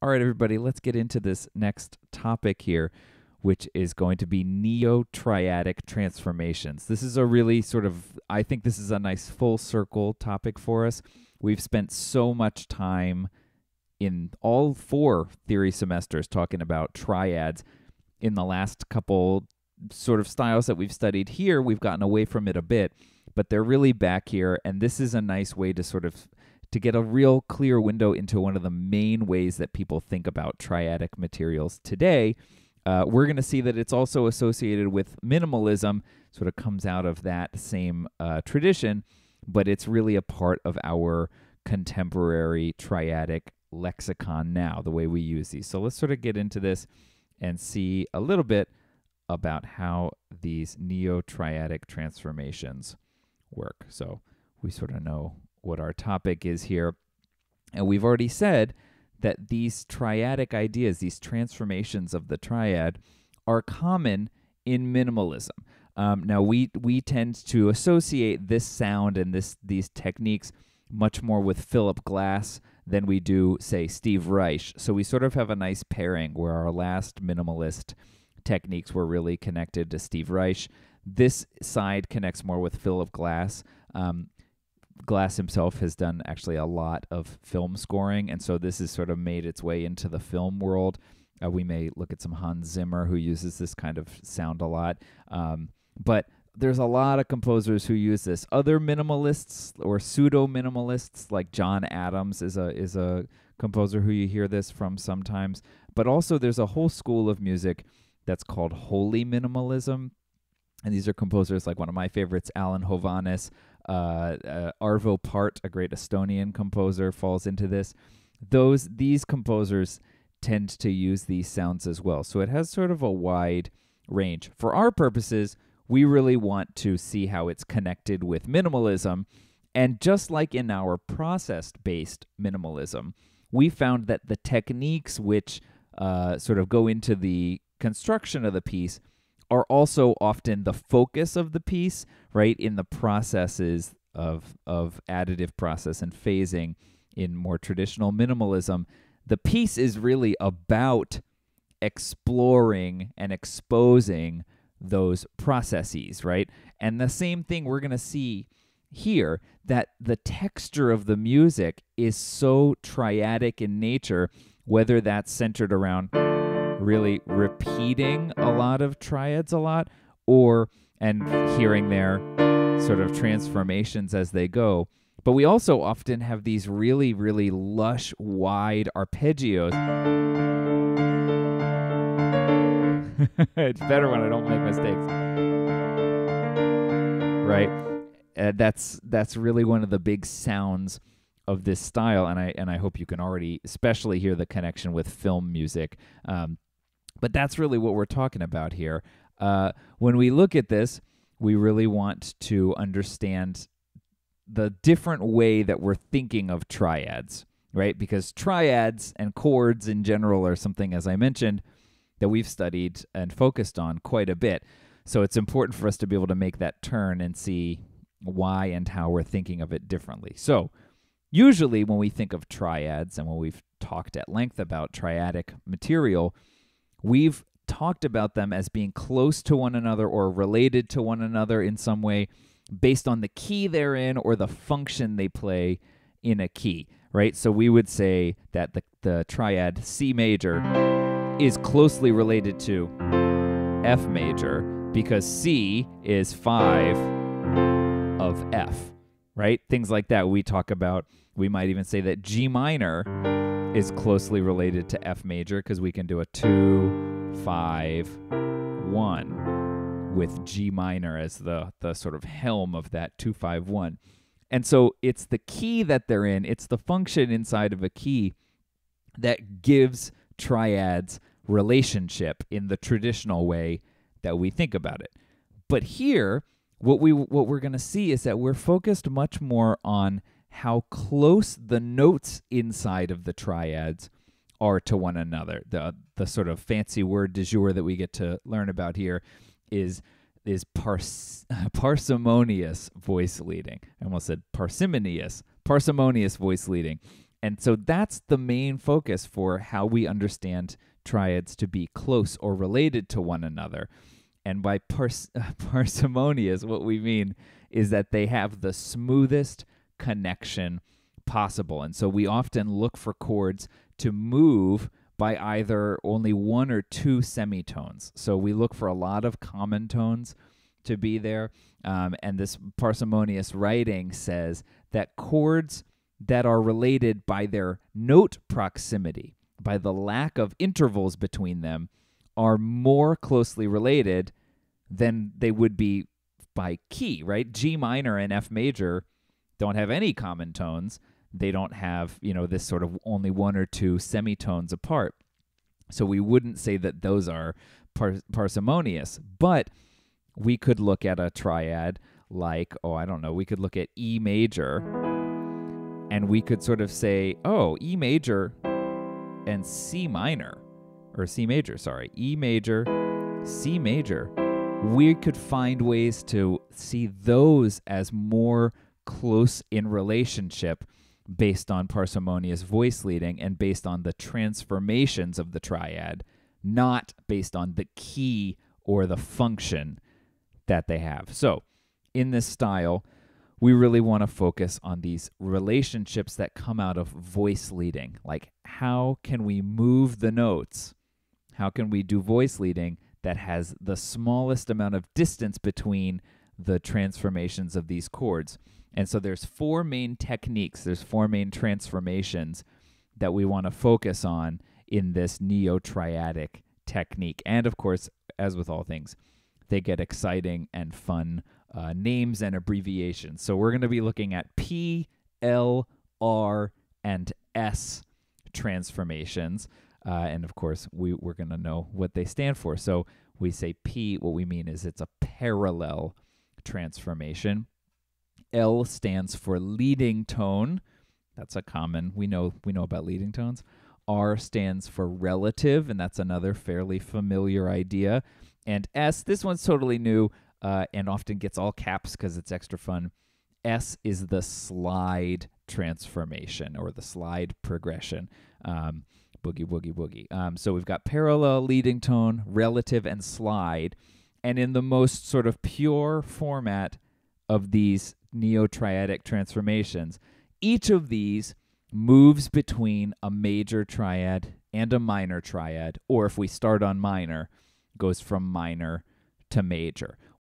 All right, everybody, let's get into this next topic here, which is going to be neo-triadic transformations. This is a really I think this is a nice full circle topic for us. We've spent so much time in all 4 theory semesters talking about triads. In the last couple sort of styles that we've studied here, we've gotten away from it a bit, but they're really back here, and this is a nice way to get a real clear window into one of the main ways that people think about triadic materials today. We're going to see that it's also associated with minimalism, sort of comes out of that same tradition, but it's really a part of our contemporary triadic lexicon now, the way we use these. So let's sort of get into this and see a little bit about how these neo-triadic transformations work. So we sort of know what our topic is here. And we've already said that these triadic ideas, these transformations of the triad, are common in minimalism. Now, we tend to associate this sound and these techniques much more with Philip Glass than we do, say, Steve Reich. So we sort of have a nice pairing where our last minimalist techniques were really connected to Steve Reich. This side connects more with Philip Glass. Glass himself has done actually a lot of film scoring, and so this has sort of made its way into the film world. We may look at some Hans Zimmer, who uses this kind of sound a lot. But there's a lot of composers who use this. Other minimalists or pseudo-minimalists, like John Adams is a composer who you hear this from sometimes. But also there's a whole school of music that's called holy minimalism. And these are composers like one of my favorites, Alan Hovhannes, Arvo Pärt, a great Estonian composer, falls into this. These composers tend to use these sounds as well. So it has sort of a wide range. For our purposes, we really want to see how it's connected with minimalism. And just like in our process-based minimalism, we found that the techniques which sort of go into the construction of the piece are also often the focus of the piece, right? In the processes of additive process and phasing in more traditional minimalism, the piece is really about exploring and exposing those processes, right? And the same thing we're going to see here, that the texture of the music is so triadic in nature, whether that's centered around really repeating a lot of triads a lot, and hearing their sort of transformations as they go. But we also often have these really, really lush, wide arpeggios. It's better when I don't make mistakes. Right? That's really one of the big sounds of this style, and I hope you can already especially hear the connection with film music. But that's really what we're talking about here. When we look at this, we really want to understand the different way that we're thinking of triads, right? Because triads and chords in general are something, as I mentioned, that we've studied and focused on quite a bit. So it's important for us to be able to make that turn and see why and how we're thinking of it differently. So usually when we think of triads, and when we've talked at length about triadic material, we've talked about them as being close to one another or related to one another in some way based on the key they're in or the function they play in a key, right? So we would say that the triad C major is closely related to F major because C is 5 of F, right? Things like that we talk about. We might even say that G minor is closely related to F major because we can do a 2, 5, 1 with G minor as the sort of helm of that 2, 5, 1. And so it's the key that they're in, it's the function inside of a key that gives triads relationship in the traditional way that we think about it. But here, what we're going to see is that we're focused much more on how close the notes inside of the triads are to one another. The sort of fancy word du jour that we get to learn about here is parsimonious voice leading. I almost said parsimonious voice leading. And so that's the main focus for how we understand triads to be close or related to one another. And by parsimonious, what we mean is that they have the smoothest connection possible. And so we often look for chords to move by either only one or two semitones. So we look for a lot of common tones to be there. And this parsimonious writing says that chords that are related by their note proximity, by the lack of intervals between them, are more closely related than they would be by key, right? G minor and F major don't have any common tones. They don't have, this sort of only one or two semitones apart. So we wouldn't say that those are parsimonious, but we could look at a triad like, we could look at E major, and we could sort of say, E major and C minor, or C major, sorry, E major, C major. We could find ways to see those as more close in relationship based on parsimonious voice leading and based on the transformations of the triad, not based on the key or the function that they have. So in this style, we really want to focus on these relationships that come out of voice leading. Like, how can we move the notes? How can we do voice leading that has the smallest amount of distance between the transformations of these chords? And so there's four main techniques, there's four main transformations that we want to focus on in this neo-triadic technique. And of course, as with all things, they get exciting and fun names and abbreviations. So we're going to be looking at P, L, R, and S transformations. And of course, we're going to know what they stand for. So we say P, what we mean is it's a parallel transformation. L stands for leading tone. That's a common, we know about leading tones. R stands for relative, and that's another fairly familiar idea. And S, this one's totally new and often gets all caps because it's extra fun. S is the slide transformation or the slide progression. Boogie, boogie, boogie. So we've got parallel, leading tone, relative, and slide. And in the most sort of pure format of these neo-triadic transformations, each of these moves between a major triad and a minor triad, or if we start on minor, goes from minor to major.